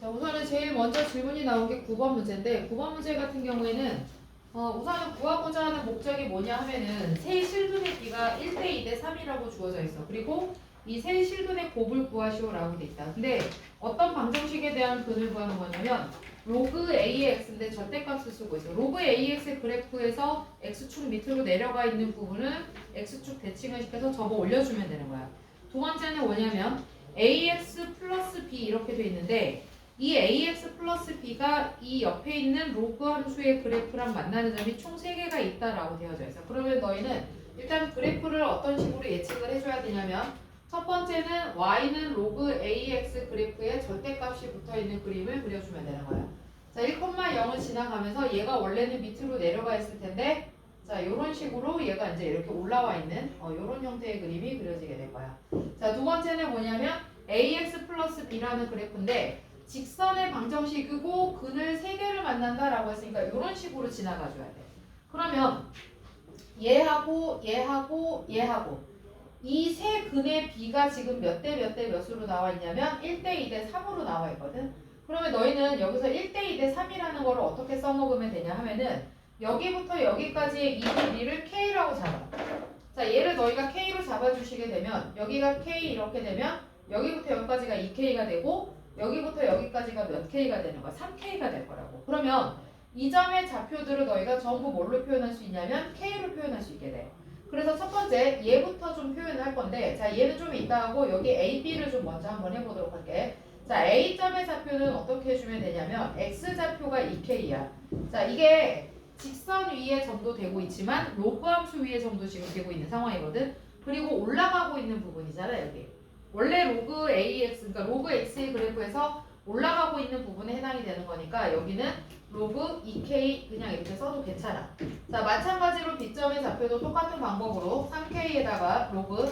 자, 우선은 제일 먼저 질문이 나온 게 9번 문제인데 9번 문제 같은 경우에는 우선은 구하고자 하는 목적이 뭐냐 하면은 세 실근의 비가 1대 2대 3이라고 주어져 있어. 그리고 이 세 실근의 곱을 구하시오라고 돼 있다. 근데 어떤 방정식에 대한 근을 구하는 거냐면 로그 AX인데 절대값을 쓰고 있어. 로그 AX 그래프에서 X축 밑으로 내려가 있는 부분은 X축 대칭을 시켜서 접어 올려주면 되는 거야. 두 번째는 뭐냐면 AX 플러스 B 이렇게 돼 있는데 이 AX 플러스 B가 이 옆에 있는 로그 함수의 그래프랑 만나는 점이 총 3개가 있다라고 되어져 있어. 그러면 너희는 일단 그래프를 어떤 식으로 예측을 해줘야 되냐면 첫 번째는 Y는 로그 AX 그래프에 절대값이 붙어있는 그림을 그려주면 되는 거야. 자, 1,0을 지나가면서 얘가 원래는 밑으로 내려가 있을 텐데 자, 이런 식으로 얘가 이제 이렇게 올라와 있는 이런 형태의 그림이 그려지게 될 거야. 자, 두 번째는 뭐냐면 AX 플러스 B라는 그래프인데 직선의 방정식이고 근을 3개를 만난다라고 했으니까 이런 식으로 지나가줘야 돼. 그러면 얘하고 얘하고 얘하고 이 세 근의 B가 지금 몇 대 몇 대 몇으로 나와 있냐면 1대 2대 3으로 나와 있거든. 그러면 너희는 여기서 1대 2대 3이라는 거를 어떻게 써먹으면 되냐 하면은 여기부터 여기까지의 이 길이를 K라고 잡아. 자, 얘를 너희가 K로 잡아주시게 되면 여기가 K 이렇게 되면 여기부터 여기까지가 2K가 되고 여기부터 여기까지가 몇 K가 되는 거야? 3K가 될 거라고. 그러면 이 점의 좌표들을 너희가 전부 뭘로 표현할 수 있냐면 K로 표현할 수 있게 돼. 그래서 첫 번째 얘부터 좀 표현을 할 건데 자, 얘는 좀 이따 하고 여기 A, B를 좀 먼저 한번 해보도록 할게. 자, A점의 좌표는 어떻게 해주면 되냐면 X좌표가 2K야. 자, 이게 직선 위에 점도 되고 있지만 로그 함수 위에 점도 지금 되고 있는 상황이거든. 그리고 올라가고 있는 부분이잖아 여기. 원래 로그 AX, 그러니까 로그 X의 그래프에서 올라가고 있는 부분에 해당이 되는 거니까 여기는 로그 2K 그냥 이렇게 써도 괜찮아. 자, 마찬가지로 B점의 좌표도 똑같은 방법으로 3K에다가 로그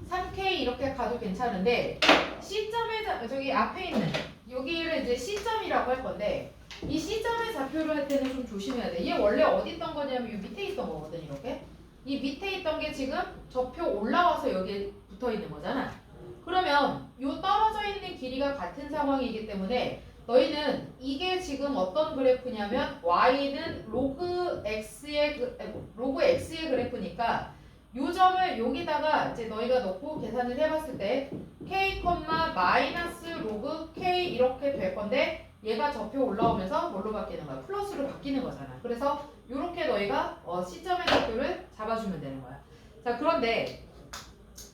3K 이렇게 가도 괜찮은데 C점의 저기 앞에 있는 여기를 이제 C점이라고 할 건데 이 C점의 좌표를 할 때는 좀 조심해야 돼. 얘 원래 어디 있던 거냐면 이 밑에 있던 거거든 이렇게. 이 밑에 있던 게 지금 저표 올라와서 여기에 붙어 있는 거잖아. 그러면 요 떨어져 있는 길이가 같은 상황이기 때문에 너희는 이게 지금 어떤 그래프냐면 Y는 로그 X의 그래프니까 요 점을 여기다가 이제 너희가 넣고 계산을 해봤을 때 K, 마이너스 로그 K 이렇게 될 건데 얘가 저표 올라오면서 뭘로 바뀌는 거야? 플러스로 바뀌는 거잖아. 그래서 이렇게 너희가 시점의 좌표를 잡아주면 되는 거야. 자, 그런데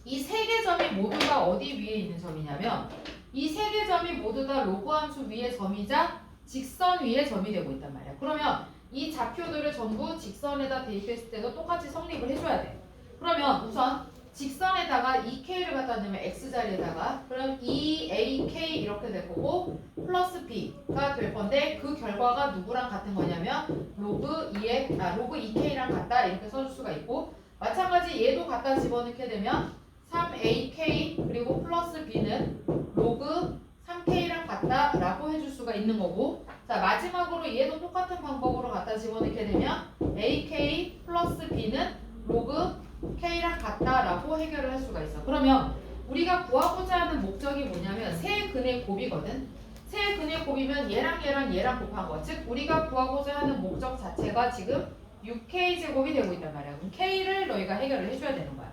이 세 개 점이 모두 다 어디 위에 있는 점이냐면 이 세 개 점이 모두 다 로그 함수 위의 점이자 직선 위의 점이 되고 있단 말이야. 그러면 이 좌표들을 전부 직선에다 대입했을 때도 똑같이 성립을 해줘야 돼. 그러면 우선 직선에다가 2K를 갖다 넣으면 X자리에다가 그럼 2AK 이렇게 될 거고 플러스 B가 될 건데 그 결과가 누구랑 같은 거냐면 로그 2K랑 같다 이렇게 써줄 수가 있고 마찬가지 얘도 갖다 집어넣게 되면 3AK 그리고 플러스 B는 로그 3K랑 같다 라고 해줄 수가 있는 거고 자 마지막으로 얘도 똑같은 방법으로 갖다 집어넣게 되면 AK 플러스 B는 로그 K랑 같다라고 해결을 할 수가 있어. 그러면 우리가 구하고자 하는 목적이 뭐냐면 세 근의 곱이거든. 세 근의 곱이면 얘랑 곱한 거. 즉 우리가 구하고자 하는 목적 자체가 지금 6K제곱이 되고 있단 말이야. 그럼 K를 너희가 해결을 해줘야 되는 거야.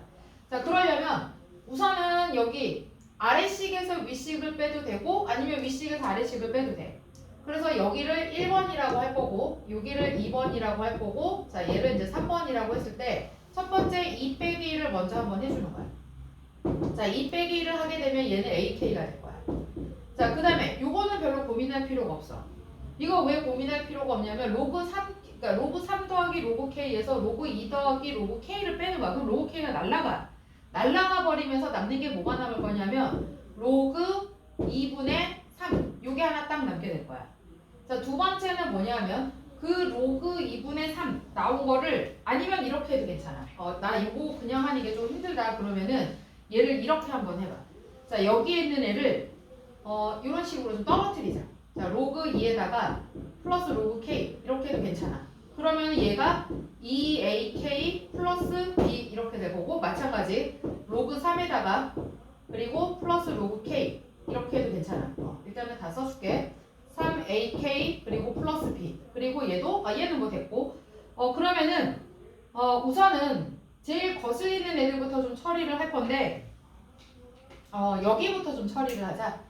자, 그러려면 우선은 여기 아래식에서 위식을 빼도 되고 아니면 위식에서 아래식을 빼도 돼. 그래서 여기를 1번이라고 할 거고 여기를 2번이라고 할 거고 자 얘를 이제 3번이라고 했을 때 첫 번째 2 빼기 1을 먼저 한번 해주는 거야. 자, 2 빼기 1을 하게 되면 얘는 AK가 될 거야. 자, 그 다음에 요거는 별로 고민할 필요가 없어. 이거 왜 고민할 필요가 없냐면 로그 3, 그러니까 로그 3 더하기 로그 K에서 로그 2 더하기 로그 K를 빼는 거야. 그럼 로그 K가 날라가 버리면서 남는 게 뭐가 남을 거냐면 로그 2분의 3 요게 하나 딱 남게 될 거야. 자, 두 번째는 뭐냐면 그 로그 2분의 3 나온 거를 아니면 이렇게 해도 괜찮아. 나 이거 그냥 하는 게 좀 힘들다 그러면은 얘를 이렇게 한번 해봐. 자, 여기에 있는 애를 이런 식으로 좀 떨어뜨리자. 자, 로그 2에다가 플러스 로그 K 이렇게 해도 괜찮아. 그러면 얘가 2AK 플러스 B 이렇게 될 거고 마찬가지 로그 3에다가 그리고 플러스 로그 K 이렇게 해도 괜찮아. 일단은 다 써줄게. 3AK 그리고 플러스 B 그리고 얘는 뭐 됐고 그러면은 우선은 제일 거슬리는 애들부터 좀 처리를 할 건데 여기부터 좀 처리를 하자.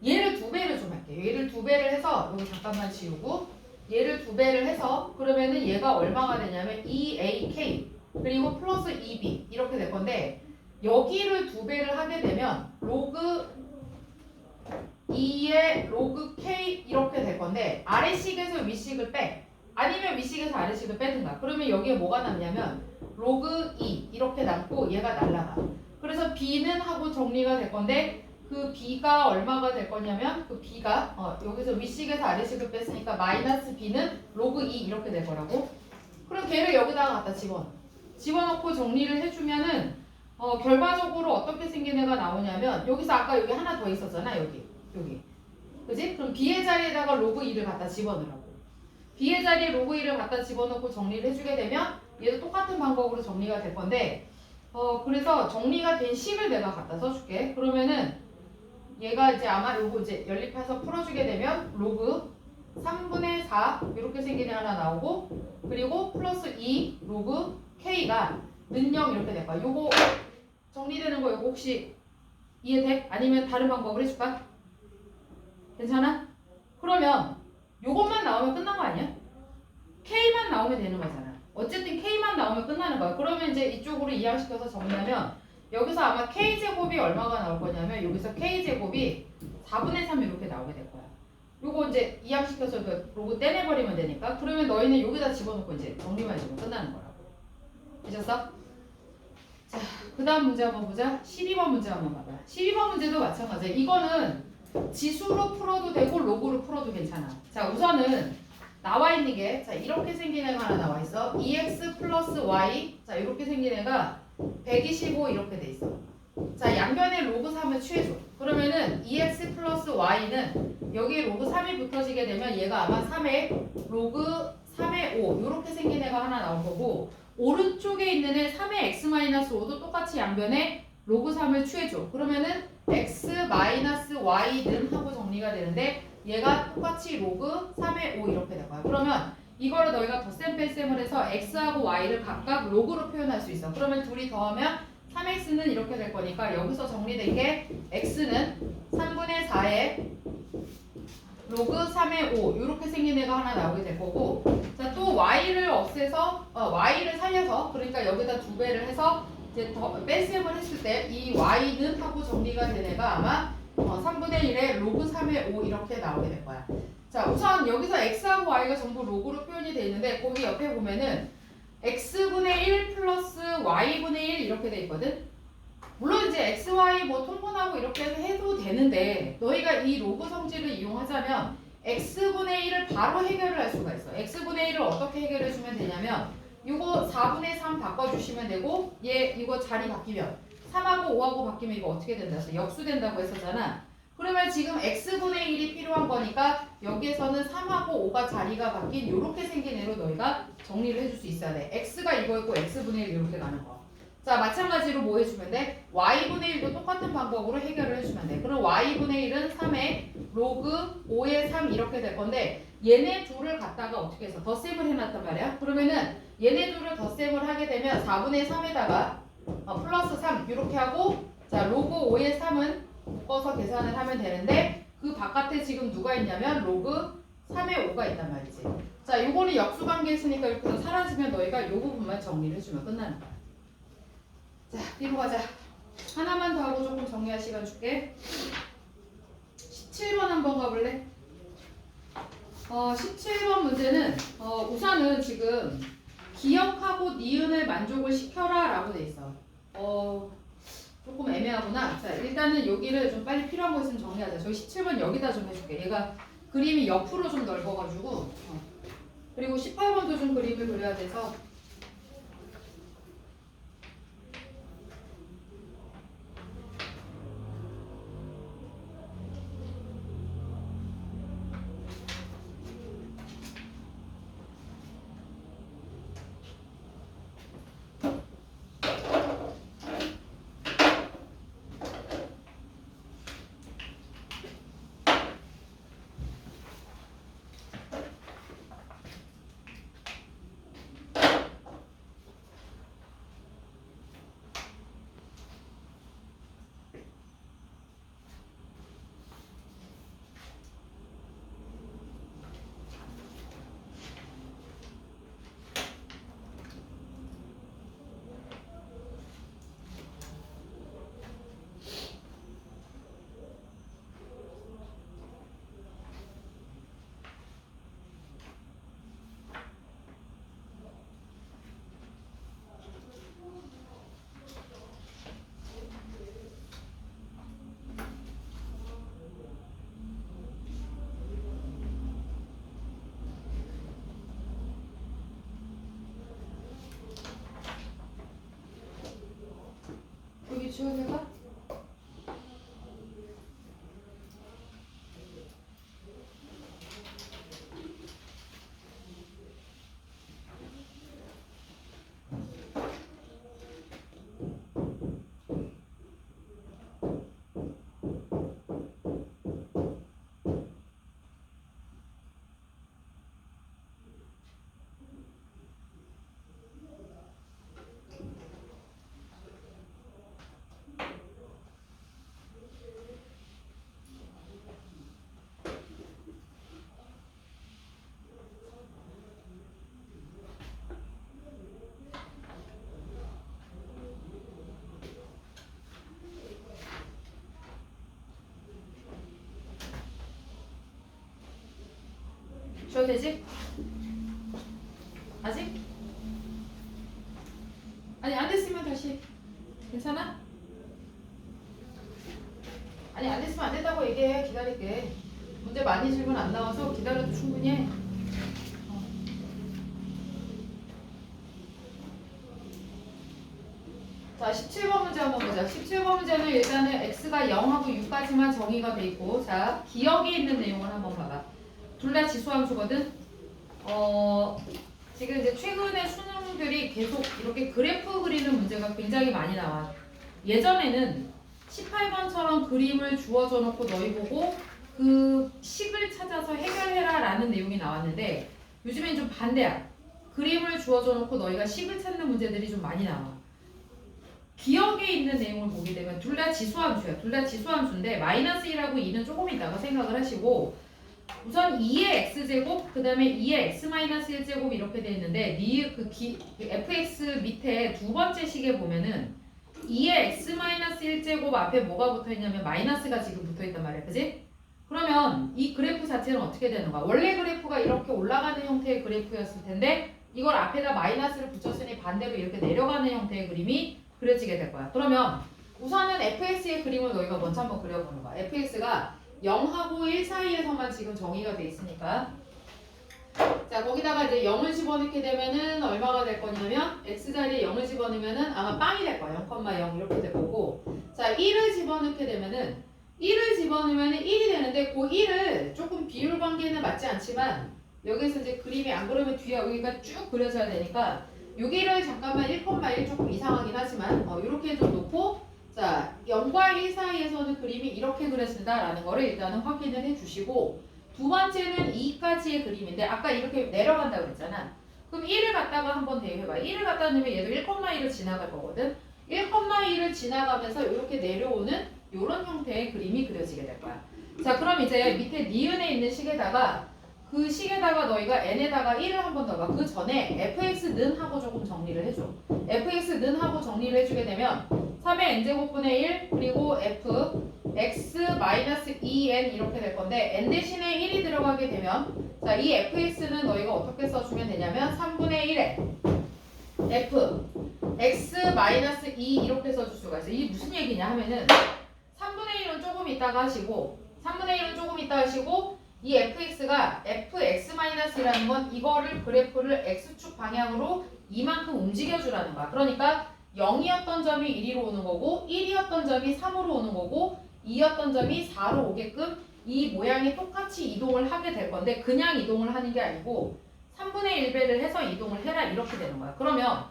얘를 2배를 좀 할게. 얘를 2배를 해서 여기 잠깐만 지우고 얘를 2배를 해서 그러면은 얘가 얼마가 되냐면 2AK 그리고 플러스 2B 이렇게 될 건데 여기를 2배를 하게 되면 로그 2의 로그 K 이렇게 될 건데 아래식에서 위식을 빼 아니면 위식에서 아래식을 빼든가 그러면 여기에 뭐가 남냐면 로그 2 이렇게 남고 얘가 날라가 그래서 B는 하고 정리가 될 건데 그 B가 얼마가 될 거냐면 그 B가 여기서 위식에서 아래식을 뺐으니까 마이너스 B는 로그 2 이렇게 될 거라고 그럼 걔를 여기다가 갖다 집어넣고 정리를 해주면은 결과적으로 어떻게 생긴 애가 나오냐면 여기서 아까 여기 하나 더 있었잖아 여기 그지? 그럼 B의 자리에다가 로그 2를 갖다 집어넣으라고 B의 자리에 로그 2를 갖다 집어넣고 정리를 해주게 되면 얘도 똑같은 방법으로 정리가 될 건데 그래서 정리가 된 식을 내가 갖다 써줄게 그러면은 얘가 이제 아마 요거 이제 연립해서 풀어주게 되면 로그 3분의 4 이렇게 생긴 애 하나 나오고 그리고 플러스 2 로그 K가 는0 이렇게 될 거야 요거 정리되는 거 요거 혹시 이해돼? 아니면 다른 방법을 해줄까? 괜찮아? 그러면 요것만 나오면 끝난 거 아니야? K만 나오면 되는 거잖아. 어쨌든 K만 나오면 끝나는 거야. 그러면 이제 이쪽으로 이항시켜서 정리하면 여기서 아마 K제곱이 얼마가 나올 거냐면 여기서 K제곱이 4분의 3 이렇게 나오게 될 거야. 요거 이제 이항시켜서 그 로고 떼내버리면 되니까 그러면 너희는 여기다 집어넣고 이제 정리만 해주면 끝나는 거라고. 되셨어? 자, 그 다음 문제 한번 보자. 12번 문제 한번 봐봐. 12번 문제도 마찬가지야. 이거는 지수로 풀어도 되고 로그로 풀어도 괜찮아. 자 우선은 나와 있는 게 자 이렇게 생긴 애가 하나 나와 있어. 2x 플러스 y 자 이렇게 생긴 애가 125 이렇게 돼 있어. 자 양변에 로그 3을 취해줘. 그러면은 2x 플러스 y는 여기 로그 3이 붙어지게 되면 얘가 아마 3의 로그 3의 5 이렇게 생긴 애가 하나 나올 거고 오른쪽에 있는 애 3의 x-5도 똑같이 양변에 로그 3을 취해줘. 그러면은 x-y는 하고 정리가 되는데 얘가 똑같이 로그 3의 5 이렇게 될 거야. 그러면 이거를 너희가 덧셈 뺄셈을 해서 x하고 y를 각각 로그로 표현할 수 있어. 그러면 둘이 더하면 3x는 이렇게 될 거니까 여기서 정리된 게 x는 3분의 4의 로그 3의 5 이렇게 생긴 애가 하나 나오게 될 거고 자 또 y를 없애서 y를 살려서 그러니까 여기다 2배를 해서 이제 더 뺄셈을 했을 때 이 y는 하고 정리가 된 애가 아마 3분의 1의 로그 3의 5 이렇게 나오게 될 거야. 자 우선 여기서 x하고 y가 전부 로그로 표현이 돼 있는데 거기 옆에 보면은 x분의 1 플러스 y분의 1 이렇게 돼 있거든. 물론 이제 x, y 뭐 통분하고 이렇게 해도 되는데 너희가 이 로그 성질을 이용하자면 x분의 1을 바로 해결을 할 수가 있어. x분의 1을 어떻게 해결해 주면 되냐면 이거 4분의 3 바꿔주시면 되고 얘 이거 자리 바뀌면 3하고 5하고 바뀌면 이거 어떻게 된다 해서 역수된다고 했었잖아. 그러면 지금 x분의 1이 필요한 거니까 여기에서는 3하고 5가 자리가 바뀐 이렇게 생긴 애로 너희가 정리를 해줄 수 있어야 돼. x가 이거였고 x분의 1 이렇게 가는 거. 자 마찬가지로 뭐 해주면 돼? y분의 1도 똑같은 방법으로 해결을 해주면 돼. 그럼 y분의 1은 3의 로그 5의 3 이렇게 될 건데 얘네 둘을 갖다가 어떻게 해서 덧셈을 해놨단 말이야. 그러면은 얘네 둘을 덧셈을 하게 되면 4분의 3에다가 플러스 3 이렇게 하고 자 로그 5의 3은 묶어서 계산을 하면 되는데 그 바깥에 지금 누가 있냐면 로그 3의 5가 있단 말이지. 자 요거는 역수관계 있으니까 이렇게 해서 사라지면 너희가 요 부분만 정리를 해주면 끝나는 거야. 자 뒤로 가자. 하나만 더 하고 조금 정리할 시간 줄게. 17번 한번 가볼래? 17번 문제는 우선은 지금 기억하고 니은을 만족을 시켜라 라고 돼 있어. 조금 애매하구나. 자 일단은 여기를 좀 빨리 필요한 거 있으면 정리하자. 저희 17번 여기다 좀 해줄게. 얘가 그림이 옆으로 좀 넓어가지고 그리고 18번도 좀 그림을 그려야 돼서 지워도 될까? 지워도 되지? 아직? 아니 안 됐으면 다시 괜찮아? 아니 안 됐으면 안 된다고 얘기해. 기다릴게. 문제 많이 질문 안 나와서 기다려도 충분히 해. 자 17번 문제 한번 보자. 17번 문제는 일단은 x가 0하고 6까지만 정의가 돼 있고, 자 기억에 있는 내용을 한번 봐봐. 둘 다 지수함수거든. 지금 이제 최근에 수능들이 계속 이렇게 그래프 그리는 문제가 굉장히 많이 나와. 예전에는 18번처럼 그림을 주어져 놓고 너희 보고 그 식을 찾아서 해결해라 라는 내용이 나왔는데, 요즘엔 좀 반대야. 그림을 주어져 놓고 너희가 식을 찾는 문제들이 좀 많이 나와. 기억에 있는 내용을 보게 되면 둘 다 지수함수야. 둘 다 지수함수인데 마이너스 1하고 2는 조금 있다가 생각을 하시고, 우선 2의 x제곱 그 다음에 2의 x-1제곱 이렇게 돼 있는데, fx 밑에 두 번째 식에 보면은 2의 x-1제곱 앞에 뭐가 붙어있냐면 마이너스가 지금 붙어있단 말이야. 그지? 그러면 이 그래프 자체는 어떻게 되는 거야? 원래 그래프가 이렇게 올라가는 형태의 그래프였을 텐데 이걸 앞에다 마이너스를 붙였으니 반대로 이렇게 내려가는 형태의 그림이 그려지게 될 거야. 그러면 우선은 fx의 그림을 너희가 먼저 한번 그려보는 거야. fx가 0하고 1 사이에서만 지금 정의가 돼 있으니까, 자 거기다가 이제 0을 집어넣게 되면은 얼마가 될 거냐면 x자리에 0을 집어넣으면은 아마 빵이 될 거야. 0,0 이렇게 될 거고, 자 1을 집어넣게 되면은 1을 집어넣으면 1이 되는데, 그 1을 조금 비율 관계는 맞지 않지만 여기서 이제 그림이 안 그러면 뒤에 여기가 쭉 그려져야 되니까 여기를 잠깐만 1,1 조금 이상하긴 하지만 이렇게 좀 놓고, 자 0과 1 사이에서는 그림이 이렇게 그려진다라는 거를 일단은 확인을 해주시고, 두 번째는 2까지의 그림인데 아까 이렇게 내려간다고 그랬잖아. 그럼 1을 갖다가 한번 대입해봐. 1을 갖다 놓으면 얘도 1,1을 지나갈 거거든. 1,1을 지나가면서 이렇게 내려오는 이런 형태의 그림이 그려지게 될 거야. 자 그럼 이제 밑에 니은에 있는 식에다가 그 식에다가 너희가 n에다가 1을 한 번 더 봐. 그 전에 fx는 하고 조금 정리를 해줘. fx는 하고 정리를 해주게 되면 3의 n제곱분의 1 그리고 f x-2n 이렇게 될 건데, n 대신에 1이 들어가게 되면 자 이 fx는 너희가 어떻게 써주면 되냐면 3분의 1에 f x-2 이렇게 써줄 수가 있어. 이게 무슨 얘기냐 하면은 3분의 1은 조금 있다가 하시고 3분의 1은 조금 있다 하시고, 이 fx가 fx-이라는 건 이거를 그래프를 x축 방향으로 이만큼 움직여주라는 거야. 그러니까 0이었던 점이 1위로 오는 거고 1이었던 점이 3으로 오는 거고 2였던 점이 4로 오게끔 이 모양이 똑같이 이동을 하게 될 건데, 그냥 이동을 하는 게 아니고 3분의 1배를 해서 이동을 해라 이렇게 되는 거야. 그러면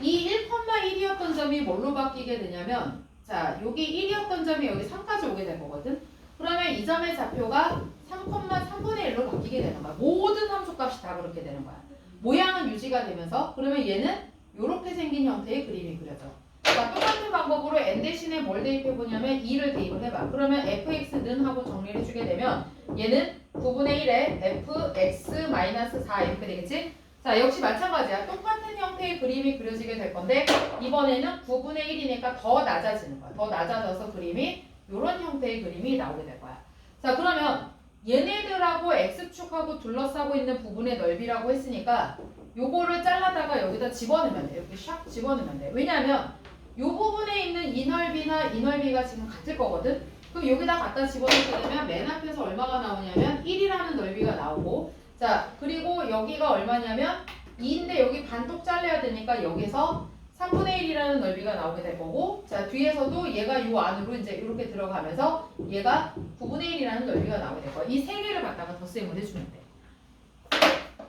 이 1,1이었던 점이 뭘로 바뀌게 되냐면, 자 여기 1이었던 점이 여기 3까지 오게 될 거거든. 그러면 이 점의 좌표가 3,3분의 1로 바뀌게 되는 거야. 모든 함수값이 다 그렇게 되는 거야. 모양은 유지가 되면서, 그러면 얘는 이렇게 생긴 형태의 그림이 그려져. 자, 똑같은 방법으로 n 대신에 뭘 대입해보냐면 2를 대입을 해봐. 그러면 fx는 하고 정리를 해주게 되면 얘는 9분의 1에 fx-4 이렇게 되겠지? 자, 역시 마찬가지야. 똑같은 형태의 그림이 그려지게 될 건데 이번에는 9분의 1이니까 더 낮아지는 거야. 더 낮아져서 그림이 이런 형태의 그림이 나오게 될 거야. 자, 그러면 얘네들하고 x축하고 둘러싸고 있는 부분의 넓이라고 했으니까 요거를 잘라다가 여기다 집어넣으면 돼. 이렇게 샥 집어넣으면 돼. 왜냐하면 요 부분에 있는 이 넓이나 이 넓이가 지금 같을 거거든. 그럼 여기다 갖다 집어넣게 되면 맨 앞에서 얼마가 나오냐면 1이라는 넓이가 나오고, 자 그리고 여기가 얼마냐면 2인데 여기 반쪽 잘라야 되니까 여기서 3분의 1이라는 넓이가 나오게 될 거고, 자 뒤에서도 얘가 요 안으로 이제 이렇게 들어가면서 얘가 9분의 1이라는 넓이가 나오게 될 거야. 이 세 개를 갖다가 덧셈을 해주면 돼.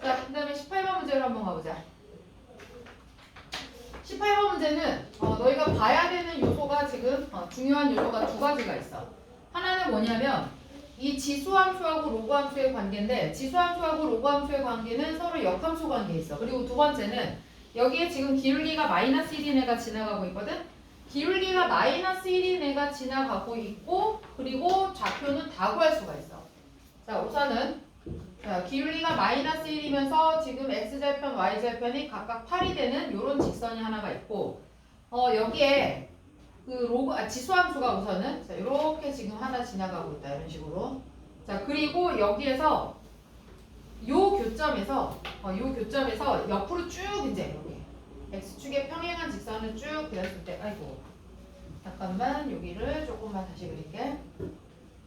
자, 그 다음에 18번 문제로 한번 가보자. 18번 문제는 너희가 봐야 되는 요소가 지금 중요한 요소가 두 가지가 있어. 하나는 뭐냐면 이 지수함수하고 로그함수의 관계인데, 지수함수하고 로그함수의 관계는 서로 역함수 관계에 있어. 그리고 두 번째는 여기에 지금 기울기가 마이너스 1인 애가 지나가고 있거든. 기울기가 마이너스 1인 애가 지나가고 있고, 그리고 좌표는 다 구할 수가 있어. 자, 우선은 자, 기울기가 마이너스 1이면서 지금 x절편, y절편이 각각 8이 되는 이런 직선이 하나가 있고, 여기에 그 지수함수가 우선은 자, 이렇게 지금 하나 지나가고 있다. 이런 식으로. 자, 그리고 여기에서 요 교점에서 옆으로 쭉 이제 이렇게 x축의 평행한 직선을 쭉 그렸을 때, 아이고 잠깐만 여기를 조금만 다시 그릴게.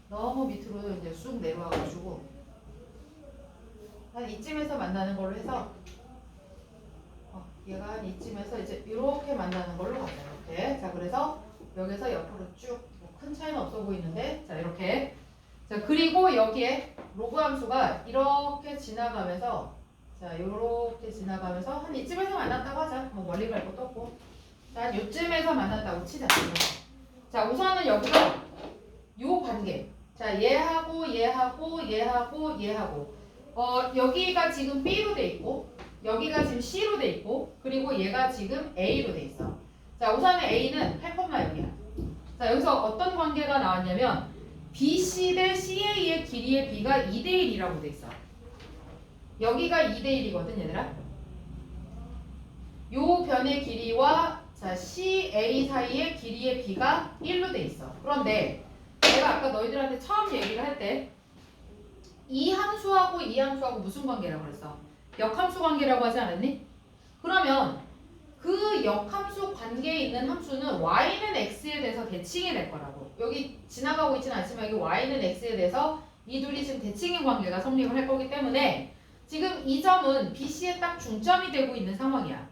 너무 밑으로 이제 쑥 내려와가지고 한 이쯤에서 만나는 걸로 해서 얘가 한 이쯤에서 이제 이렇게 만나는 걸로 가자. 이렇게. 자, 그래서 여기서 옆으로 쭉 큰 차이는 없어 보이는데, 자 이렇게. 자, 그리고 여기에 로그 함수가 이렇게 지나가면서, 자 이렇게 지나가면서 한 이쯤에서 만났다고 하자. 뭐 멀리 갈 것도 없고, 자 한 요쯤에서 만났다고 치자. 자, 우선은 여기서 요 관계. 자, 얘하고 여기가 지금 B로 돼 있고, 여기가 지금 C로 돼 있고, 그리고 얘가 지금 A로 돼 있어. 자, 우선은 A는 8,0이야. 자, 여기서 어떤 관계가 나왔냐면 BC 대 CA의 길이의 B가 2대1이라고 돼 있어. 여기가 2대1이거든, 얘들아. 요 변의 길이와 자, CA 사이의 길이의 B가 1로 돼 있어. 그런데 내가 아까 너희들한테 처음 얘기를 할 때 이 함수하고 이 함수하고 무슨 관계라고 그랬어? 역함수 관계라고 하지 않았니? 그러면 그 역함수 관계에 있는 함수는 y는 x에 대해서 대칭이 될 거라고. 여기 지나가고 있지는 않지만 여기 y는 x에 대해서 이 둘이 지금 대칭인 관계가 성립을 할 거기 때문에 지금 이 점은 BC에 딱 중점이 되고 있는 상황이야.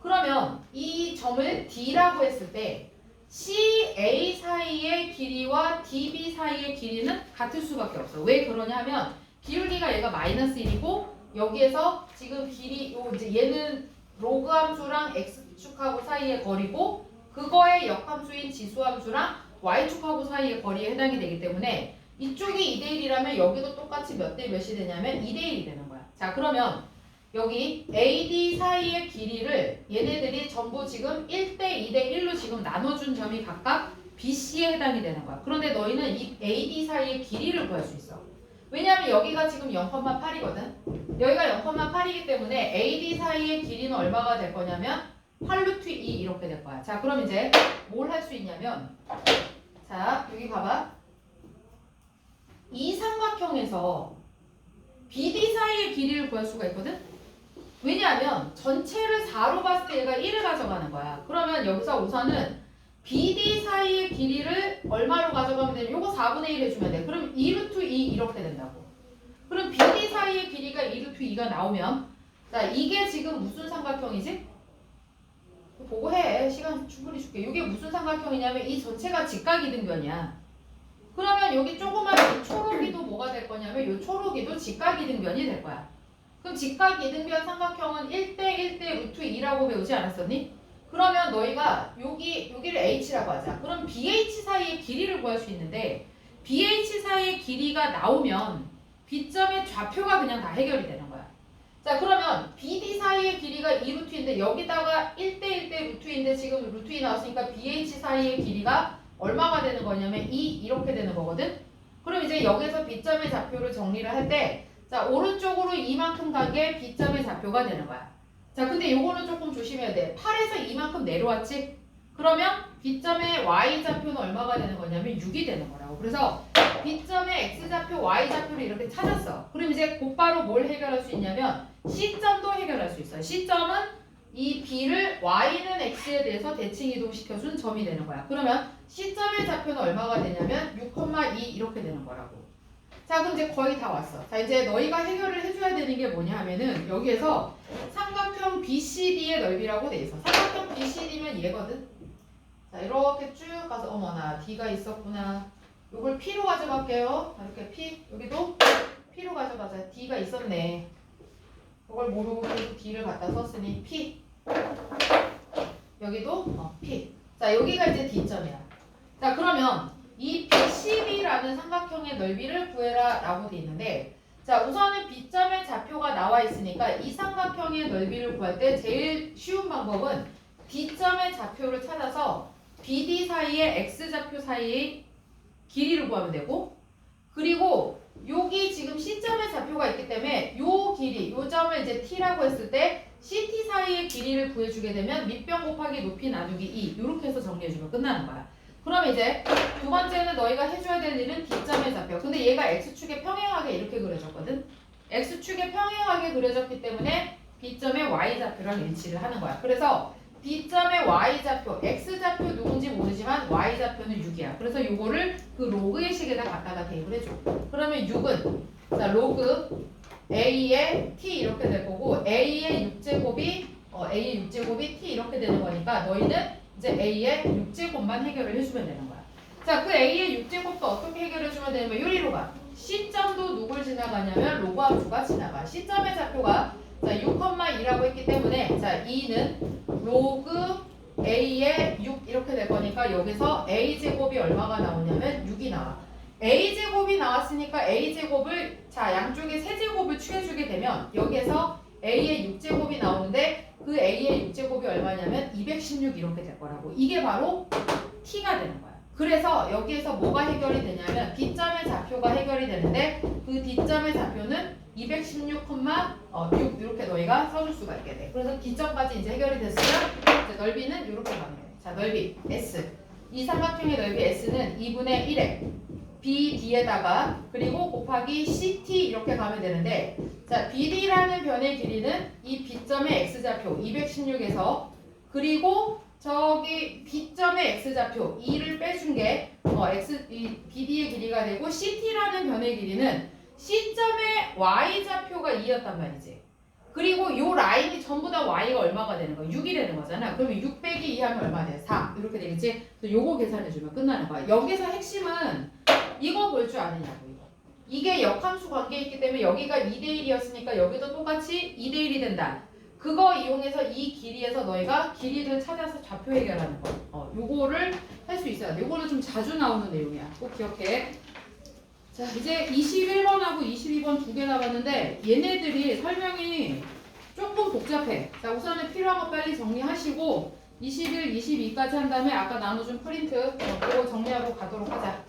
그러면 이 점을 D라고 했을 때 CA 사이의 길이와 DB 사이의 길이는 같을 수밖에 없어. 왜 그러냐 하면 기울기가 얘가 마이너스 1이고 여기에서 지금 길이 이제 얘는 로그 함수랑 x축하고 사이의 거리고 그거의 역함수인 지수함수랑 y축하고 사이의 거리에 해당이 되기 때문에 이쪽이 2대1이라면 여기도 똑같이 몇 대 몇이 되냐면 2대1이 되는 거야. 자, 그러면 여기 AD 사이의 길이를 얘네들이 전부 지금 1대 2대 1로 지금 나눠준 점이 각각 BC에 해당이 되는 거야. 그런데 너희는 이 AD 사이의 길이를 구할 수 있어. 왜냐하면 여기가 지금 0,8이거든. 여기가 0,8이기 때문에 AD 사이의 길이는 얼마가 될 거냐면 8루트 2 이렇게 될 거야. 자, 그럼 이제 뭘 할 수 있냐면 자, 여기 봐봐. 이 삼각형에서 BD 사이의 길이를 구할 수가 있거든. 왜냐하면 전체를 4로 봤을 때 얘가 1을 가져가는 거야. 그러면 여기서 우선은 BD 사이의 길이를 얼마로 가져가면 되냐면 요거 4분의 1 해주면 돼. 그럼 2루트 2 이렇게 된다고. 그럼 BD 사이의 길이가 2루트 2가 나오면 자, 이게 지금 무슨 삼각형이지? 보고 해. 시간 충분히 줄게. 이게 무슨 삼각형이냐면 이 전체가 직각이등변이야. 그러면 여기 조그만 이 초록이도 뭐가 될 거냐면 이 초록이도 직각이등변이 될 거야. 그럼 직각이등변 삼각형은 1대 1대 루트 2라고 배우지 않았었니? 그러면 너희가 여기를 h라고 하자. 그럼 BH 사이의 길이를 구할 수 있는데 BH 사이의 길이가 나오면 B점의 좌표가 그냥 다 해결이 되는 거야. 자, 그러면 BD 사이의 길이가 2루트인데 여기다가 1대 1대 루트인데 지금 루트 2 나왔으니까 BH 사이의 길이가 얼마가 되는 거냐면 2 이렇게 되는 거거든. 그럼 이제 여기서 B점의 좌표를 정리를 할 때 자, 오른쪽으로 이만큼 가게 B점의 좌표가 되는 거야. 자, 근데 요거는 조금 조심해야 돼. 8에서 이만큼 내려왔지? 그러면 B점의 Y좌표는 얼마가 되는 거냐면 6이 되는 거라고. 그래서 B점의 X좌표, Y좌표를 이렇게 찾았어. 그럼 이제 곧바로 뭘 해결할 수 있냐면 C점도 해결할 수 있어요. C점은 이 B를 Y는 X에 대해서 대칭 이동시켜준 점이 되는 거야. 그러면 C점의 좌표는 얼마가 되냐면 6,2 이렇게 되는 거라고. 자, 그럼 이제 거의 다 왔어. 자, 이제 너희가 해결을 해줘야 되는 게 뭐냐 하면은 여기에서 삼각형 BCD의 넓이라고 돼 있어. 삼각형 BCD면 얘거든. 자, 이렇게 쭉 가서 어머나 D가 있었구나. 요걸 P로 가져갈게요. 자, 이렇게 P. 여기도 P로 가져가자. D가 있었네. 이걸 모르고 계속 D를 갖다 썼으니 P. 여기도 P. 자, 여기가 이제 D점이야. 자, 그러면 이 BCD라는 삼각형의 넓이를 구해라 라고 돼 있는데, 자, 우선은 B점의 좌표가 나와 있으니까 이 삼각형의 넓이를 구할 때 제일 쉬운 방법은 B점의 좌표를 찾아서 BD 사이의 X좌표 사이의 길이를 구하면 되고, 그리고 여기 지금 C점의 좌표가 있기 때문에 요 길이, 요 점을 이제 T라고 했을 때 CT 사이의 길이를 구해주게 되면 밑변 곱하기 높이 나누기 2 이렇게 해서 정리해주면 끝나는 거야. 그럼 이제 두 번째는 너희가 해줘야 될 일은 D점의 좌표. 근데 얘가 X축에 평행하게 이렇게 그려졌거든. X축에 평행하게 그려졌기 때문에 B점의 Y좌표랑 일치를 하는 거야. 그래서 B점의 Y좌표, X좌표 누군지 모르지만 Y좌표는 6이야. 그래서 요거를 그 로그의 식에다 갖다가 대입을 해줘. 그러면 6은 자 로그 A의 T 이렇게 될 거고 A의 6제곱이 A의 6제곱이 T 이렇게 되는 거니까 너희는 이제 A의 6제곱만 해결을 해주면 되는 거야. 자, 그 A의 6제곱도 어떻게 해결해주면 되냐면 요리로 가. C점도 누굴 지나가냐면 로그 함수가 지나가. C점의 좌표가 자 6,2라고 했기 때문에 자 2는 로그 A의 6 이렇게 될 거니까 여기서 A제곱이 얼마가 나오냐면 6이 나와. A제곱이 나왔으니까 A제곱을 자 양쪽에 세제곱을 취해주게 되면 여기에서 A의 6제곱이 나오는데 그 A의 6제곱이 얼마냐면 216 이렇게 될 거라고. 이게 바로 T가 되는 거야. 그래서 여기에서 뭐가 해결이 되냐면 D점의 좌표가 해결이 되는데 그 D점의 좌표는 216,6 이렇게 너희가 써줄 수가 있게 돼. 그래서 D점까지 이제 해결이 됐으면 이제 넓이는 이렇게 가면 돼. 자, 넓이 S. 이 삼각형의 넓이 S는 2분의 1에 BD에다가 그리고 곱하기 CT 이렇게 가면 되는데 자 BD라는 변의 길이는 이 B점의 X좌표 216에서 그리고 저기 B점의 X좌표 2를 빼준 게 BD의 길이가 되고 CT라는 변의 길이는 C점의 Y좌표가 2였단 말이지. 그리고 요 라인이 전부 다 Y가 얼마가 되는 거야? 6이 되는 거잖아. 그러면 6 빼기 2 하면 얼마 돼? 4 이렇게 되겠지? 그래서 요거 계산해주면 끝나는 거야. 여기서 핵심은 이거 볼 줄 아느냐고 이거. 이게 역함수 관계에 있기 때문에 여기가 2대1이었으니까 여기도 똑같이 2대1이 된다. 그거 이용해서 이 길이에서 너희가 길이를 찾아서 좌표 해결하는 거. 요거를 할 수 있어야 돼. 요거는 좀 자주 나오는 내용이야. 꼭 기억해. 자, 이제 21번하고 22번 두 개 남았는데 얘네들이 설명이 조금 복잡해. 자, 우선은 필요한 거 빨리 정리하시고 21, 22까지 한 다음에 아까 나눠준 프린트 그거 정리하고 가도록 하자.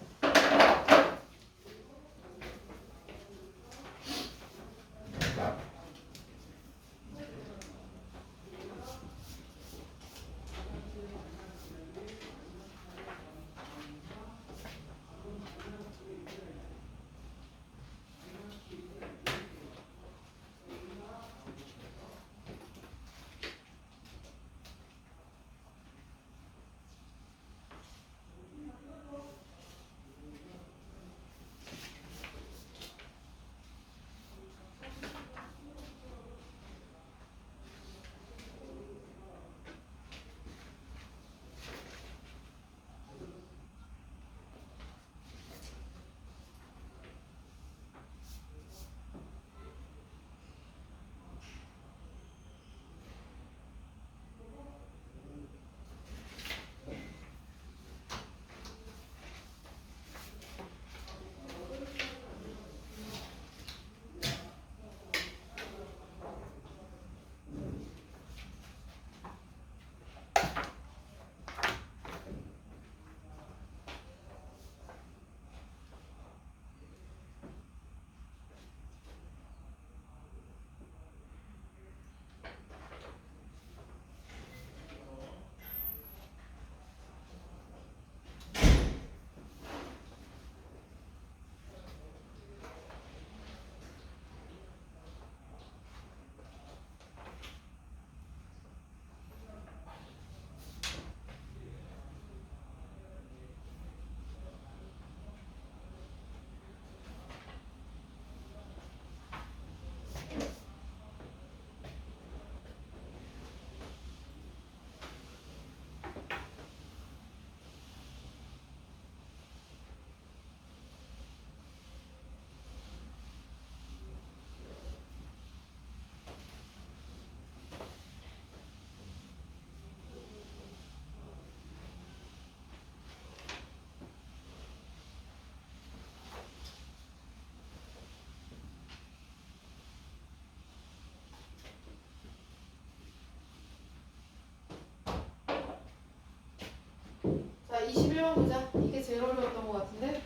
21번 보자. 이게 제일 어려웠던 것 같은데.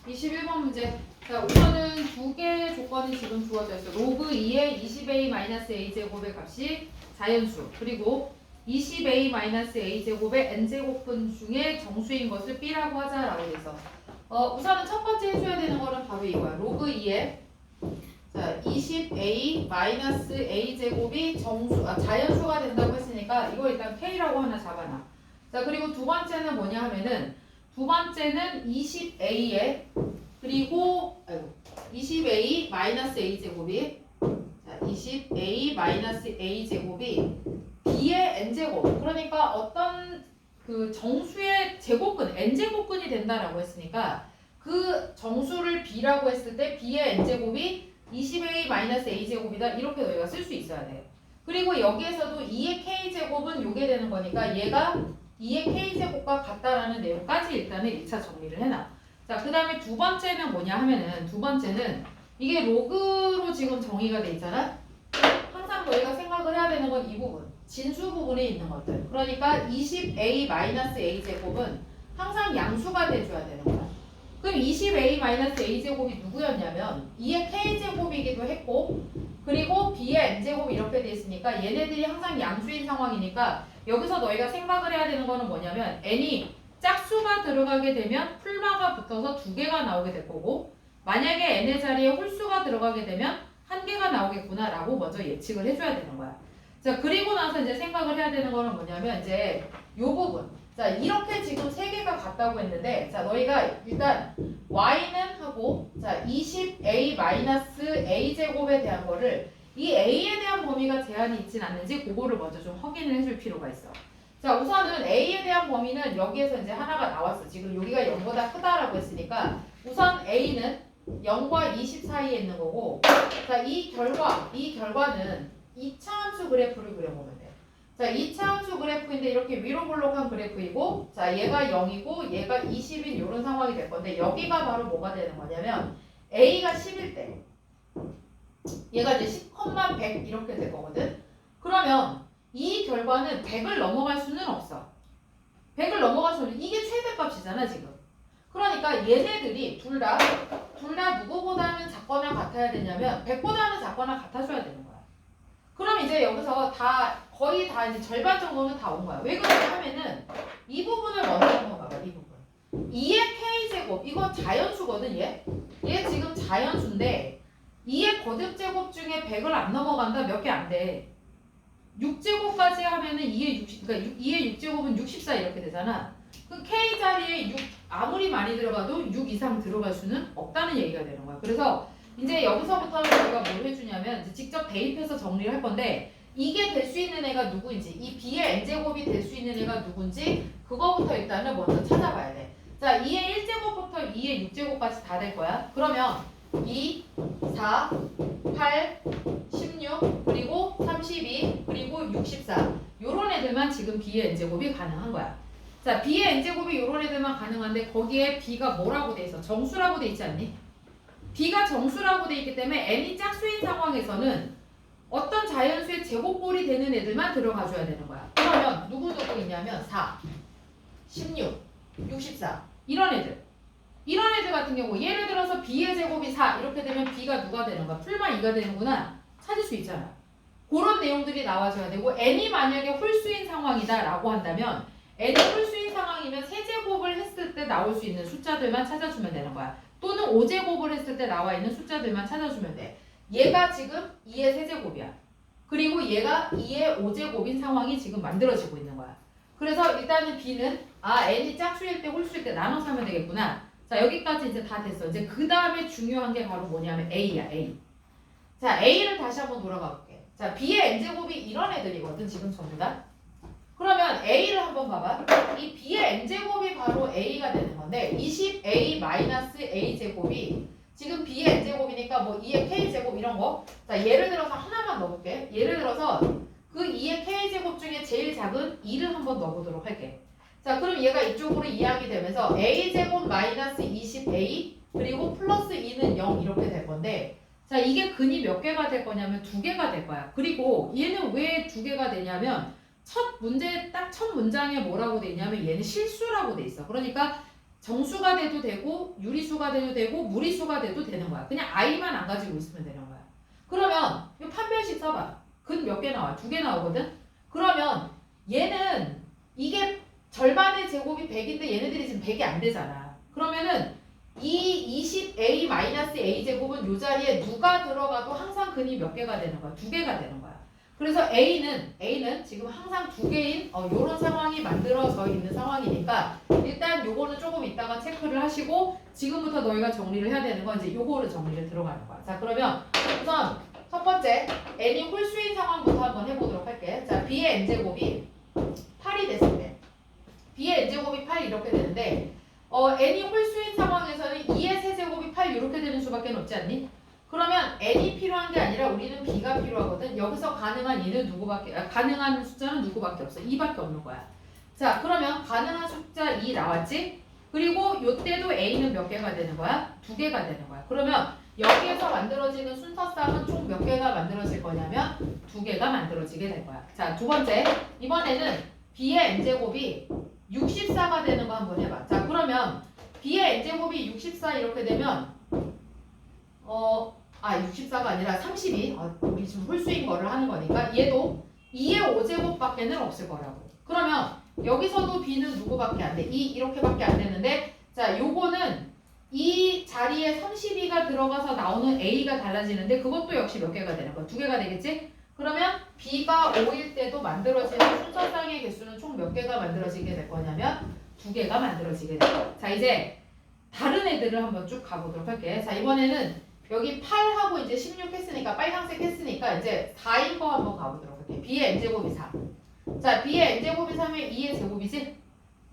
21번 문제. 자, 우선은 두 개의 조건이 지금 주어져 있어. 로그 2의 20a-a 제곱의 값이 자연수. 그리고 20a-a 제곱의 n제곱분 중에 정수인 것을 b라고 하자라고 돼 있어. 우선은 첫 번째 해줘야 되는 거는 바로 이거야. 로그 2의 자, 20a-a 제곱이 자연수가 된다고 했으니까 이거 일단 k라고 하나 잡아놔. 자, 그리고 두 번째는 뭐냐 하면은 두 번째는 20a에 그리고 20a-a 제곱이 자, 20a-a 제곱이 b의 n제곱. 그러니까 어떤 그 정수의 제곱근 n제곱근이 된다라고 했으니까 그 정수를 b라고 했을 때 b의 n제곱이 20a-a 제곱이다. 이렇게 너희가 쓸 수 있어야 돼. 그리고 여기에서도 2의 k제곱은 요게 되는 거니까 얘가 2의 k제곱과 같다라는 내용까지 일단은 1차 정리를 해놔. 자, 그 다음에 두 번째는 뭐냐 하면은 두 번째는 이게 로그로 지금 정의가 돼 있잖아. 항상 너희가 생각을 해야 되는 건 이 부분. 진수 부분에 있는 것들. 그러니까 20a-a 제곱은 항상 양수가 돼줘야 되는 거야. 그럼 20a-a 제곱이 누구였냐면 2의 k제곱이기도 했고 그리고 b의 n제곱이 이렇게 돼 있으니까 얘네들이 항상 양수인 상황이니까 여기서 너희가 생각을 해야 되는 거는 뭐냐면 n이 짝수가 들어가게 되면 풀마가 붙어서 두 개가 나오게 될 거고 만약에 n의 자리에 홀수가 들어가게 되면 한 개가 나오겠구나 라고 먼저 예측을 해줘야 되는 거야. 자, 그리고 나서 이제 생각을 해야 되는 거는 뭐냐면 이제 요 부분. 자, 이렇게 지금 세 개가 같다고 했는데 자, 너희가 일단 y는 하고 자, 20a-a 제곱에 대한 거를 이 a에 대한 범위가 제한이 있진 않는지 그거를 먼저 좀 확인을 해줄 필요가 있어. 자, 우선은 a에 대한 범위는 여기에서 이제 하나가 나왔어. 지금 여기가 0보다 크다라고 했으니까 우선 a는 0과 20 사이에 있는 거고 자, 이 결과는 2차 함수 그래프를 그려보면 돼. 자, 2차 함수 그래프인데 이렇게 위로 볼록한 그래프이고 자, 얘가 0이고 얘가 20인 이런 상황이 될 건데 여기가 바로 뭐가 되는 거냐면 a가 10일 때 얘가 이제 10,100 이렇게 될 거거든. 그러면 이 결과는 100을 넘어갈 수는 없어. 100을 넘어갈 수는 이게 최대값이잖아 지금. 그러니까 얘네들이 둘 다 누구보다는 작거나 같아야 되냐면 100보다는 작거나 같아줘야 되는 거야. 그럼 이제 여기서 거의 다 이제 절반 정도는 다 온 거야. 왜 그러냐 하면은 이 부분을 먼저 한번 봐봐. 이 부분. 2의 k제곱 이거 자연수거든 얘. 얘 지금 자연수인데 2의 거듭제곱 중에 100을 안 넘어간다 몇 개 안 돼. 6제곱까지 하면은 2의 60, 그러니까 2의 6제곱은 64 이렇게 되잖아. 그 k 자리에 6 아무리 많이 들어가도 6 이상 들어갈 수는 없다는 얘기가 되는 거야. 그래서 이제 여기서부터는 우리가 뭘 해주냐면 이제 직접 대입해서 정리를 할 건데 이게 될 수 있는 애가 누구인지 이 b의 n제곱이 될 수 있는 애가 누군지 그거부터 일단은 먼저 찾아봐야 돼. 자, 2의 1제곱부터 2의 6제곱까지 다 될 거야. 그러면 2, 4, 8, 16 그리고 32 그리고 64 요런 애들만 지금 b의 n제곱이 가능한 거야. 자, b의 n제곱이 요런 애들만 가능한데 거기에 b가 뭐라고 돼 있어? 정수라고 돼 있지 않니? b가 정수라고 돼 있기 때문에 n이 짝수인 상황에서는 어떤 자연수의 제곱꼴이 되는 애들만 들어가줘야 되는 거야. 그러면 누구 있냐면 4, 16, 64 이런 애들 같은 경우 예를 들어서 b의 제곱이 4 이렇게 되면 b가 누가 되는 거야? 풀마 2가 되는구나 찾을 수 있잖아. 그런 내용들이 나와줘야 되고 n이 만약에 홀수인 상황이다 라고 한다면 n이 홀수인 상황이면 세제곱을 했을 때 나올 수 있는 숫자들만 찾아주면 되는 거야. 또는 5제곱을 했을 때 나와 있는 숫자들만 찾아주면 돼. 얘가 지금 2의 세제곱이야. 그리고 얘가 2의 5제곱인 상황이 지금 만들어지고 있는 거야. 그래서 일단은 b는 n이 짝수일 때 홀수일 때 나눠서 하면 되겠구나. 자, 여기까지 이제 다 됐어. 이제 그 다음에 중요한 게 바로 뭐냐면 a야, a. 자, a를 다시 한번 돌아가 볼게. 자, b의 n제곱이 이런 애들이거든 지금 전부 다. 그러면 a를 한번 봐봐. 이 b의 n제곱이 바로 a가 되는 건데 20a-a 제곱이 지금 b의 n제곱이니까 뭐 2의 k제곱 이런 거. 자, 예를 들어서 하나만 넣어볼게. 예를 들어서 그 2의 k제곱 중에 제일 작은 2를 한번 넣어보도록 할게. 자, 그럼 얘가 이쪽으로 이항이 되면서 a제곱 마이너스 20a 그리고 플러스 2는 0 이렇게 될 건데 자, 이게 근이 몇 개가 될 거냐면 2개가 될 거야. 그리고 얘는 왜 2개가 되냐면 첫 문장에 뭐라고 돼 있냐면 얘는 실수라고 돼 있어. 그러니까 정수가 돼도 되고 유리수가 돼도 되고 무리수가 돼도 되는 거야. 그냥 i만 안 가지고 있으면 되는 거야. 그러면 이 판별식 써봐. 근 몇 개 나와? 2개 나오거든? 그러면 얘는 이게 절반의 제곱이 100인데 얘네들이 지금 100이 안 되잖아. 그러면은 이 20a-a 제곱은 이 자리에 누가 들어가도 항상 근이 몇 개가 되는 거야? 2개가 되는 거야. 그래서 A는 지금 항상 2개인 요런 상황이 만들어져 있는 상황이니까 일단 요거는 조금 이따가 체크를 하시고 지금부터 너희가 정리를 해야 되는 건 이제 요거를 정리를 들어가는 거야. 자, 그러면 우선 첫 번째 n이 홀수인 상황부터 한번 해보도록 할게. 자, b의 n제곱이 8이 됐을 때 b의 n제곱이 8 이렇게 되는데 n이 홀수인 상황에서는 2의 세제곱이 8 이렇게 되는 수밖에 없지 않니? 그러면 n이 필요한 게 아니라 우리는 b가 필요하거든. 여기서 가능한 가능한 숫자는 누구밖에 없어? 2밖에 없는 거야. 자, 그러면 가능한 숫자 2 나왔지? 그리고 요때도 a는 몇 개가 되는 거야? 2개가 되는 거야. 그러면 여기에서 만들어지는 순서쌍은 총 몇 개가 만들어질 거냐면 2개가 만들어지게 될 거야. 자, 두 번째. 이번에는 b의 n제곱이 64가 되는 거 한번 해봐. 자, 그러면 b의 n제곱이 64 이렇게 되면 64가 아니라 32. 우리 지금 홀수인 거를 하는 거니까 얘도 2의 5제곱밖에는 없을 거라고. 그러면 여기서도 b는 누구밖에 안 돼? 2 이렇게밖에 안 되는데 자, 요거는 이 자리에 32가 들어가서 나오는 a가 달라지는데 그것도 역시 몇 개가 되는 거야? 2개가 되겠지? 그러면 b가 5일 때도 만들어지는 순서쌍의 개수는 총 몇 개가 만들어지게 될 거냐면 2개가 만들어지게 될 거야. 자, 이제 다른 애들을 한번 쭉 가보도록 할게. 자, 이번에는 여기 8하고 이제 16 했으니까 빨간색 했으니까 이제 4인 거 한번 가보도록 할게. b의 n제곱이 4. 자, b의 n제곱이 3에 2의 제곱이지?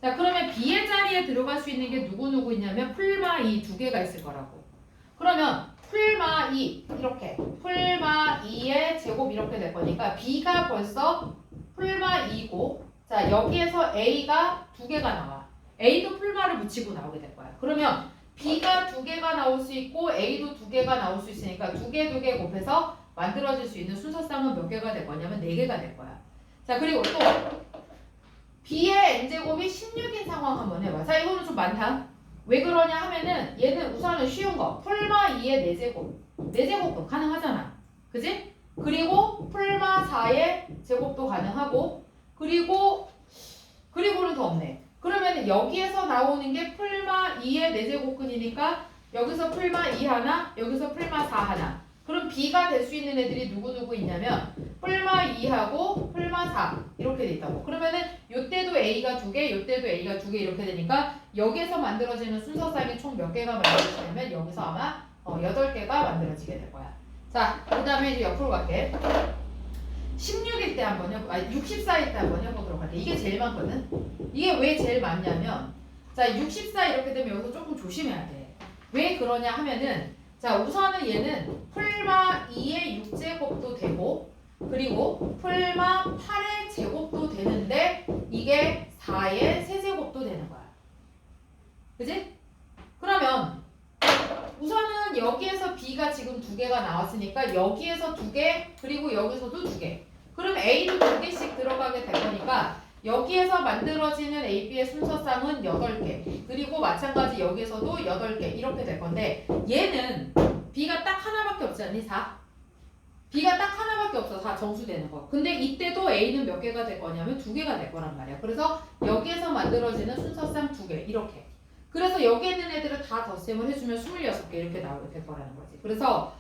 자, 그러면 b의 자리에 들어갈 수 있는 게 누구 있냐면 풀마 2 두 개가 있을 거라고. 그러면 풀마 2 이렇게 풀마 2의 제곱 이렇게 될 거니까 b가 벌써 풀마 2고 자, 여기에서 a가 2개가 나와. a도 풀마를 붙이고 나오게 될 거야. 그러면 b가 2개가 나올 수 있고 a도 2개가 나올 수 있으니까 2개 곱해서 만들어질 수 있는 순서쌍은 몇 개가 될 거냐면 4개가 될 거야. 자, 그리고 또 b의 n제곱이 16인 상황 한번 해봐. 자, 이거는 좀 많다. 왜 그러냐 하면은 얘는 우선은 쉬운 거 풀마 2의 4제곱 4제곱도 가능하잖아. 그지? 그리고 풀마 4의 제곱도 가능하고 그리고는 더 없네. 그러면 여기에서 나오는 게 풀마 2의 4제곱근이니까 여기서 풀마 2 하나, 여기서 풀마 4 하나. 그럼 b가 될 수 있는 애들이 누구 있냐면 풀마 2하고 풀마 4 이렇게 돼 있다고. 그러면은 요때도 a가 2개, 요때도 a가 2개 이렇게 되니까 여기에서 만들어지는 순서쌍이 총 몇 개가 만들어지냐면 여기서 아마 8개가 만들어지게 될 거야. 자, 그 다음에 이제 옆으로 갈게. 16일 때 한번 64일 때 한번 해보도록 할게. 이게 제일 많거든. 이게 왜 제일 많냐면 자, 64 이렇게 되면 여기서 조금 조심해야 돼. 왜 그러냐 하면은 자, 우선은 얘는 풀마 2의 6제곱도 되고 그리고 풀마 8의 제곱도 되는데 이게 4의 세제곱도 되는 거야. 그지? 그러면 우선은 여기에서 b가 지금 2개가 나왔으니까 여기에서 2개 그리고 여기서도 2개. 그럼 a도 2개씩 들어가게 될 거니까 여기에서 만들어지는 a, b의 순서쌍은 8개. 그리고 마찬가지 여기에서도 8개 이렇게 될 건데 얘는 b가 딱 하나밖에 없지 않니? 4. b가 딱 하나밖에 없어. 다 정수되는 거. 근데 이때도 a는 몇 개가 될 거냐면 2개가 될 거란 말이야. 그래서 여기에서 만들어지는 순서쌍 2개 이렇게. 그래서 여기 있는 애들을 다 덧셈을 해주면 26개 이렇게 나오게 될 거라는 거지. 그래서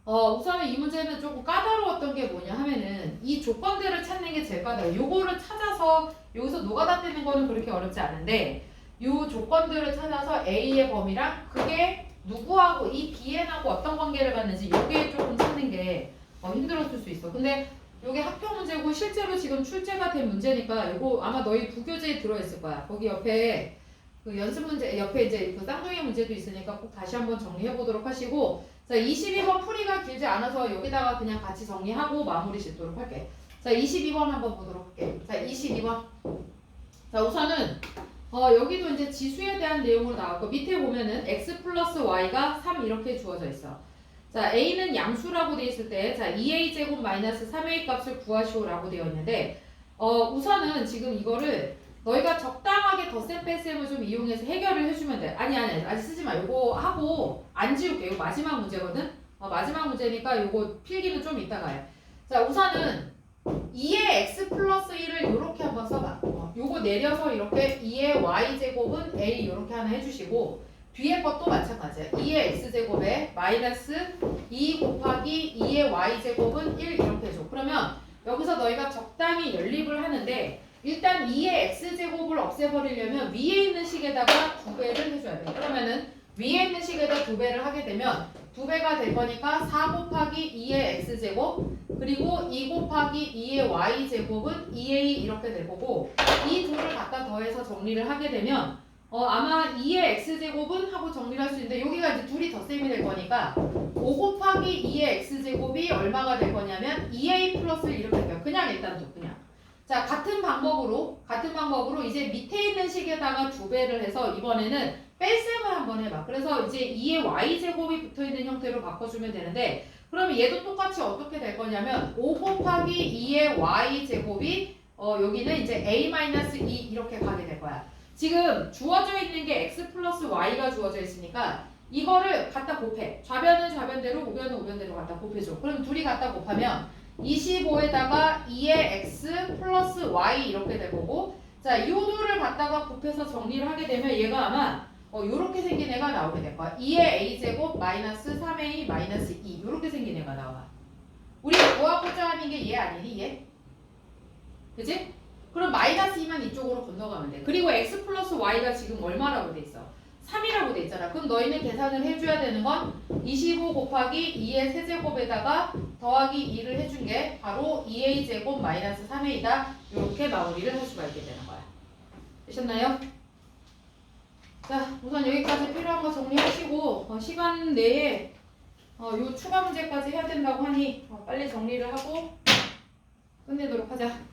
우선은 이 문제는 조금 까다로웠던 게 뭐냐 하면은 이 조건들을 찾는 게 제일 까다로워. 요거를 찾아서 여기서 노가다 떼는 거는 그렇게 어렵지 않은데 요 조건들을 찾아서 A의 범위랑 그게 누구하고 이 Bn하고 어떤 관계를 갖는지 요게 조금 찾는 게 힘들었을 수 있어. 근데 요게 학평 문제고 실제로 지금 출제가 된 문제니까 요거 아마 너희 부교재에 들어있을 거야. 거기 옆에 그 연습 문제 옆에 이제 그 쌍둥이 문제도 있으니까 꼭 다시 한번 정리해 보도록 하시고 자 22번 풀이가 길지 않아서 여기다가 그냥 같이 정리하고 마무리 짓도록 할게. 자 22번 한번 보도록 할게. 자 22번 자 우선은 여기도 이제 지수에 대한 내용으로 나왔고 밑에 보면은 x 플러스 y가 3 이렇게 주어져 있어. 자 a는 양수라고 되어 있을 때 자 2a 제곱 마이너스 3a 값을 구하시오라고 되어 있는데 우선은 지금 이거를 너희가 적당하게 덧셈 뺄셈을 좀 이용해서 해결을 해주면 돼. 아니 아직 쓰지 마. 요거 하고 안 지울게. 이거 마지막 문제거든. 마지막 문제니까 요거 필기는 좀 이따가 해. 자, 우선은 2의 x 플러스 1을 요렇게 한번 써봐. 요거 내려서 이렇게 2의 y제곱은 a 요렇게 하나 해주시고 뒤에 것도 마찬가지야. 2의 x제곱에 마이너스 2 곱하기 2의 y제곱은 1 이렇게 해줘. 그러면 여기서 너희가 적당히 연립을 하는데 일단 2의 x제곱을 없애버리려면 위에 있는 식에다가 2배를 해줘야 돼. 그러면은 위에 있는 식에다 2배를 하게 되면 2배가 될 거니까 4 곱하기 2의 x제곱 그리고 2 곱하기 2의 y제곱은 2a 이렇게 될 거고 이 둘을 갖다 더해서 정리를 하게 되면 아마 2의 x제곱은 하고 정리를 할 수 있는데 여기가 이제 둘이 덧셈이 될 거니까 5 곱하기 2의 x제곱이 얼마가 될 거냐면 2a 플러스 이렇게 돼요. 그냥 일단 둬 그냥. 자, 같은 방법으로 이제 밑에 있는 식에다가 2배를 해서 이번에는 뺄셈을 한번 해봐. 그래서 이제 2의 y제곱이 붙어있는 형태로 바꿔주면 되는데 그러면 얘도 똑같이 어떻게 될 거냐면 5 곱하기 2의 y제곱이 여기는 이제 a-2 이렇게 가게 될 거야. 지금 주어져 있는 게 x 플러스 y가 주어져 있으니까 이거를 갖다 곱해. 좌변은 좌변대로 우변은 우변대로 갖다 곱해줘. 그럼 둘이 갖다 곱하면 25에다가 2의 x 플러스 y 이렇게 될 거고 자, 이 둘을 갖다가 곱해서 정리를 하게 되면 얘가 아마 요렇게 생긴 애가 나오게 될 거야. 2의 a제곱 마이너스 3a 마이너스 2 요렇게 생긴 애가 나와. 우리가 구하고자 하는 게 얘 아니니 얘? 그치? 그럼 마이너스 2만 이쪽으로 건너가면 돼. 그리고 x 플러스 y가 지금 얼마라고 돼 있어? 3이라고 돼 있잖아. 그럼 너희는 계산을 해줘야 되는 건 25 곱하기 2의 세제곱에다가 더하기 2를 해준 게 바로 2a 제곱 마이너스 3a다. 이렇게 마무리를 할 수가 있게 되는 거야. 되셨나요? 자, 우선 여기까지 필요한 거 정리하시고 시간 내에 요 추가 문제까지 해야 된다고 하니 빨리 정리를 하고 끝내도록 하자.